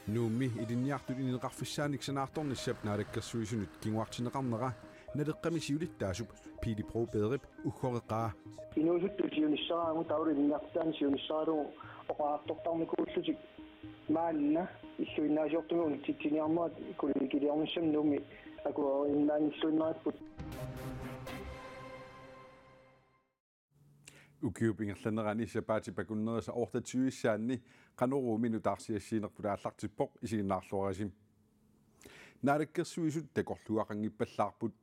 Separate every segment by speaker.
Speaker 1: Nuumi idinniartut ineqarfissaanik sanaartornissap naalakkersuisunut kinguartineqarnera naleqqamisiulittaasup Pili Pro Bedrip uggoriqaa
Speaker 2: inuusuttusiunissaraangu taulinniartaanisiunissaalugu oqaartortarmikuullutik maanna illuinnaasiortumiun titsiniarmaat kulikiliornissam nuumi akua innaannissuinneriput
Speaker 1: ukiupingerlanerani sapaatipakunnerasa ortatuissaanni qanuruuminu taarsiassiinerpulaallartippoq isiginnaarluarasim naalakkersuisut takorluaqanngippallaarput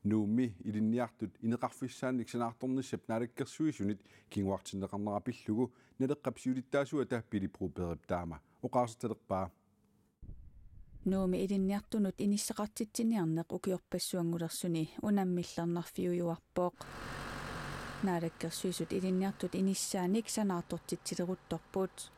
Speaker 1: nuumi ilinniartut ineqarfissaannik sanaartornissap naalakkersuisunit kinguartinneqarnerapillugu naleqqapsiulittaasuata Pili Pro Bedrip taama oqaarsertaleqpaa
Speaker 3: nuumi ilinniartunut inissaqartitsiniarneq ukiorpassuangulersuni unammillernerfiujuarpooq naalakkersuisut ilinniartut inissaanik sanaartortitsileruttorput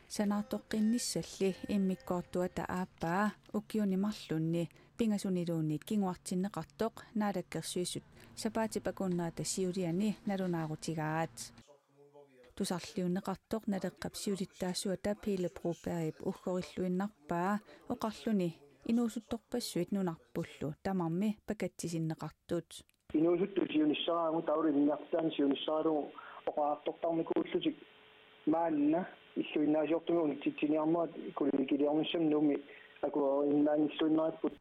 Speaker 3: sanaartoqqinnissalli immikkoortuata aappaa ukiunimarlunni pingasuniluunniit kinguartinneqartoq naalakkersuisut sapaatipakunnerata siuliani nalunaarutigaat tusarliunneqartoq naleqqapsiulittaassuata Pili Pro Bedrip uggorilluinnarpaa oqarluni inuusuttorpassuit nunarpullu tamarmi pakatsisinneqartut
Speaker 2: inuusuttusiunissaraangu taulinniartaanisiunissaalugu oqaartortarmikuullutik maanna illuinnaasiortumiun titsiniarmaat kulikiliornissam nuumi akua innaannissuinneriput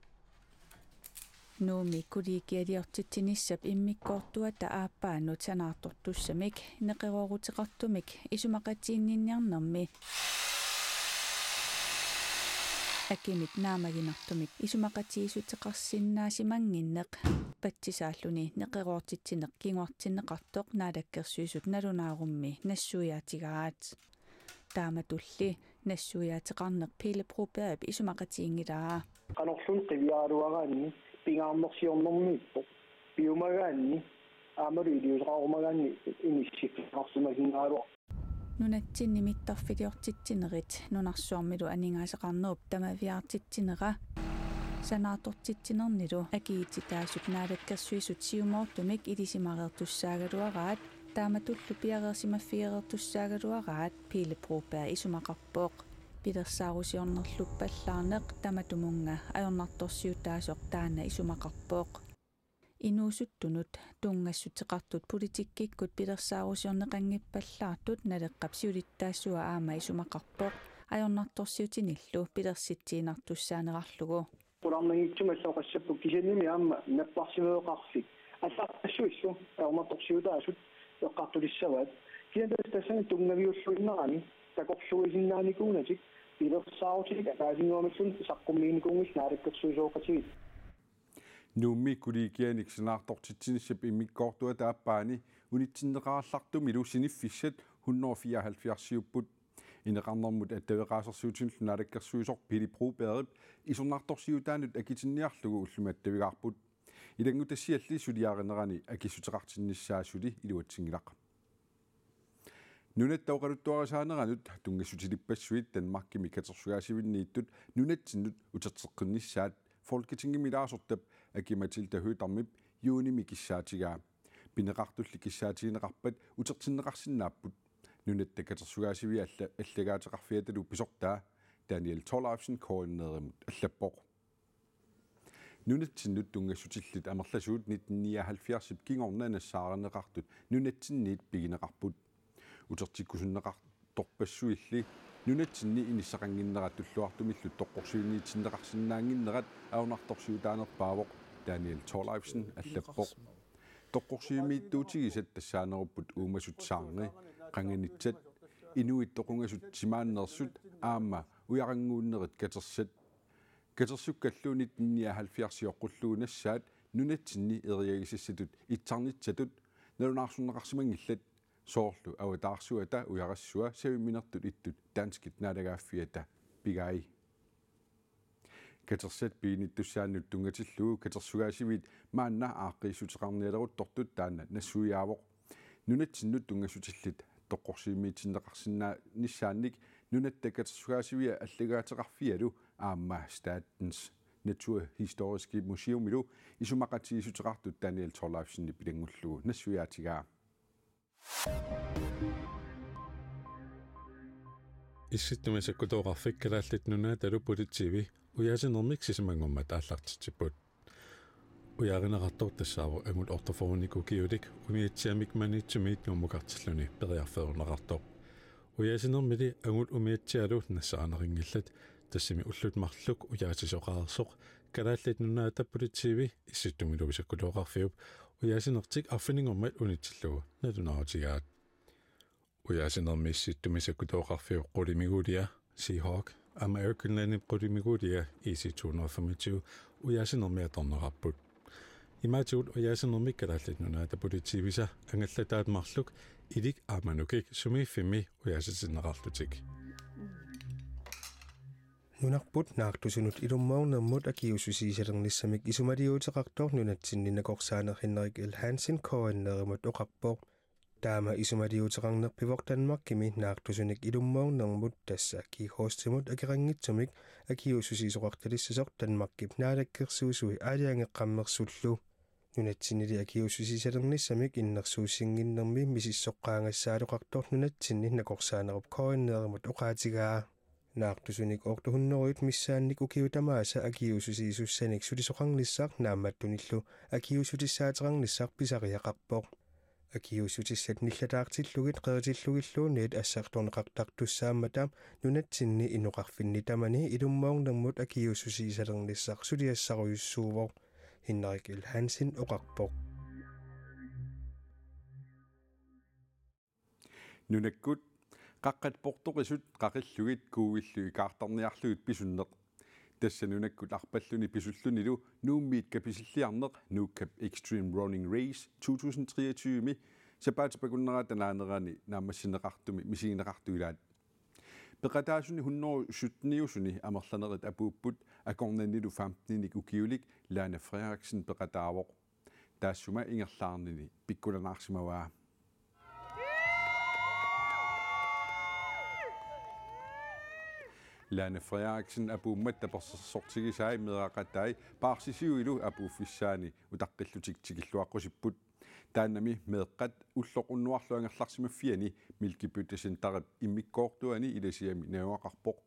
Speaker 3: nuumi kulikialiortitsinissap immikkoortuata aappaannut sanaartortussamik neqerooruteqartumik isumaqatiinninniarnermi akimit naamaginartumik isumaqatiisuteqarsinnaasimanginneq patsisaalluni neqeroortitsineq kinguartinneqartoq naalakkersuisut nalunaarummi nassuiaatigaat taamatulli nassuiaateqarneq Pili Pro Bedrip isumaqatiingilaa
Speaker 2: qanorlun qiviaaluaraanni pingaarmorsiornermiippo piumagaanni aamaluiliusaqarumagaanni inissiqqarsumaginnaaluq
Speaker 3: nunatsinni mittarfiliortitsinerit nunarsuarmilu aningaaseqarnerup tamaviaartitsinera sanaartortitsinernilu akiititaasut naalakkersuisut siumoortumik ilisimareertussaagaluaraat taamatullu piareersimaffigereertussaagaluaraat Pili Pro Bedrip isumaqarpooq pilersaarusiornerluppallaarneq tamatumunga ajornartorsiutaasoq taana isumaqarpooq inuusuttunut tungassutеqartut politikkikkut pilersaarusiorneqanngippallaartut naleqqapsiulittaassua aama isumaqarpooq ajornartorsiutinillu pilersitsiinartussaanerarlugu
Speaker 2: qularnagitsumalloqassappu kisannimi aama napparsimeeqarfik аллартассуиссу ауматорсиутаасут эққартулиссаваат киантастассани тунгавиуллуиннерани такорлуисиннааникуунатик пилерсаарутик акаасингуамаллун саққуммииникуунгис наалаккерсуисооқатигит
Speaker 1: nuumi kulikianik sanaartortitsinissap immikkoortuata aappaani unitsinneqarallartummilu siniffissat 174 ineqarnermut attaveqaasersuutinullu naalakkersuisor Pili Pro Bedrip isornaartorsiutaanut akitinniarlugu ullumattavigaarput ilangutassialli suliaarenerani akissuteqartinnissaasuli iluatsingilaq nunattauqaluttuarisaaneranut tungassutilippassuit Danmarkimi katersugaasivinniittut nunatsinut uterteqqinnissaat folketingimilaasortap akimatilda høytarmip juunimikissaatigaa pineqartulli kissaatigineqarpat utertinneqarsinnaapput nunatta katersugaasivi allagaateqarfiatalu pisortaa Daniel Torleifsen koordineerimut allappoq nunatsinut tungassutillit amerlasuut 1979 kingornaanassaareneqartut nunatsinniit pigineqarput utertikkusunneqartorpassuilli nunatsinni inissaqanginnerat tulluartumillut toqqorsiuniitsinneqarsinnaanginnerat aunartorsiutaanerpaavoq Daniel Torleifsen allappoq toqqorsiumiittuutigisat tassaanerupput uumasutsaarngi qanganitsat inuittoqungasut simaannersut aama ujaranguunnerit katersat katersukkalluunit 79-oqqulluunassaat nunatsinni eriagisissatut itsarnitsatut nalunaarsunneqarsimangillat soorlu avataarsuata ujarassua saviminertut ittut danskit naalagaaffiata pigai katersat piinittussaannut tungatillugu katersugaasivit maanna aaqqiissuteqarnialeruttortut taanna nassuiaavoq nunatsinnut tungassutillit toqqorsiimiitsinneqarsinnaanissaannik nunatta katersugaasivia allagaateqarfialu aamma Statens Naturhistoriske Museumilu isumaqatiisuteqartut Daniel Torleifsen pilangullugu nassuiaatigaa
Speaker 4: Issittumisakkutoqarfik kalaallit nunaatalu positiivi uyaasinnermik sisimangumma taallartitiput uyaarineqartortassaavu angul ortofooniku kiulik umiatsiamik maniitsumiit ngormukartilluni periarferuneqartoq uyaasinnermili angul umiatsialu nassaaneringillat tassimi ullut marluk uyaasisoqaarsoq kalaallit nunaata positiivi issittumiluvisakkutoqarfiup uyaasinertik arfiningormat unitsillugu nalunaarutigaat uyaasinnermi issittumisakkutoqarfiuq qulimigulia Seahawk American Landing qulimigulia EC225 uyaasinnermi atornerarput imaatuut uyaasinnermi kalaallit nunaata positiivisa angallataat marluk ilik aamanukik sumiiffimi uyaasitinneqarlutik
Speaker 5: nunarput naartusunut ilummaornermut akiususiisalernissamik isumaliuuteqartor nunatsinninaqorsaanerhinnerik Hansen koannerimut oqarpoq taama isumaliuuteqarnerpivoq Danmarkimi naartusunik ilummaornermut tassa akihoostimut akirangitsumik akiususiisoqartalissasoq Danmarkip naalakkersuusui aaliangeqqammersullu nunatsinili akiususiisalernissamik innersuussinginnermi misissoqqaangassaaluqartor nunatsinni naqorsaanerup koannerimut oqaatigaa naartusunik ortuhunneruit missaannik ukiutamaasa akiususiisussanik sulisoqarnissaq naammattunillu akiusutissaateqarnissaq pisariaqarpoq akiusutissat nillataartillugit qeritillugilluunniit assartorneqartartussaammatam nunatsinni inoqarfinni tamani ilummaornermut akiususiisalernissaq suliassaruyussuuvoq Henrik L. Hansen oqarpoq
Speaker 1: nunakkut qaqqatportoqisut qaqillugit kuuvillu ikaartarniarlugit pisunneq tassanunakkut arpalluni pisullunilu nuummiit kapisilliarneq nuukkap Extreme Running Race 2023 mi sapaatipakunnerata naanerani naammassineqartumi misigineqartuilaat peqataasuni 117 amerlanerit apuupput akornannilu 15 ukiulik Lana Frederiksen peqataavoq taassuma ingerlaarnini pikkulanaarsimavaa Lana Frederiksen apuummat tapersortigisaai meeqaqatai paarsisiuilu apuuffissaani utaqqillutiktikilluaqqusipпут taannami meeqqat ulloqunnuarluangerlarsimaffiani milkipyttasin tarip immikkoortuani ilasiami naungaqarpoq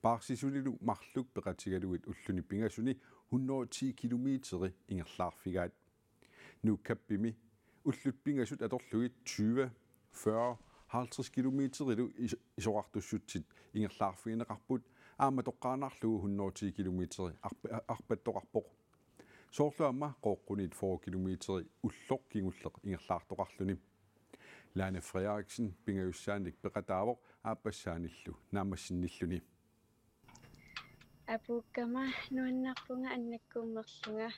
Speaker 1: paarsisulilu marluk peqatigaluit ulluni pingasuni 110 kilometeri ingerlaarfigaat nuukkappimi ullut pingasut atorlugit 20 40 50 kilometerilu isoqartussutsit ingerlaarfiineqarput aama toqqaanarlugu 110 kilometeri arpattoqarpoq soorluamma qooqqunit 4 kilometeri ulloq kingulleq ingerlaartoqarluni Lana Frederiksen pingajussaanik peqataavoq aapassaanillu naamassinnilluni
Speaker 6: apuukkama nuannarpunga annakkuummerlunga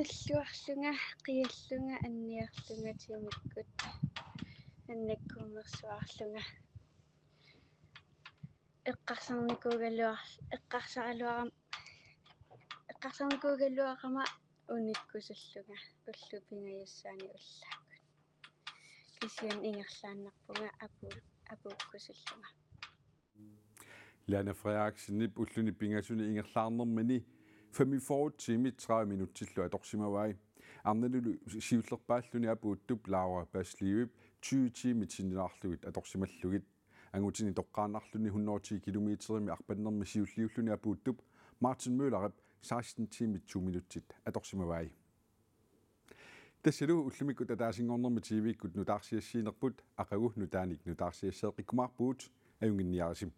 Speaker 6: illuarlunga qiallunga anniarlunga timikkut annakkuummersuarlunga eqqarsarnikuugalluaqama unikkusullunga ullupingajussaani ullaakut kisian ingerlaannarpunga apuukkusullunga
Speaker 1: Lana Frederiksen nip ulluni pingasuni ingerlaarnermani 45 timi 30 minuttillu atorsimavai arnalulu siullerpaalluni apuuttup Laura Baslivip 20 timi tinnilaarlugit atorsimallugit angutini toqqaanarluni 110 kilometerimi arpannermi siulliulluni apuuttup Martin Møllerip 16 timi 2 minuttit atorsimavai tassalu ullumikku tataasingornermi tiviikkut nutaarsiassiinerput aqagu nutaanik nutaarsiasseeqikkumaarpuut ajunginniarisim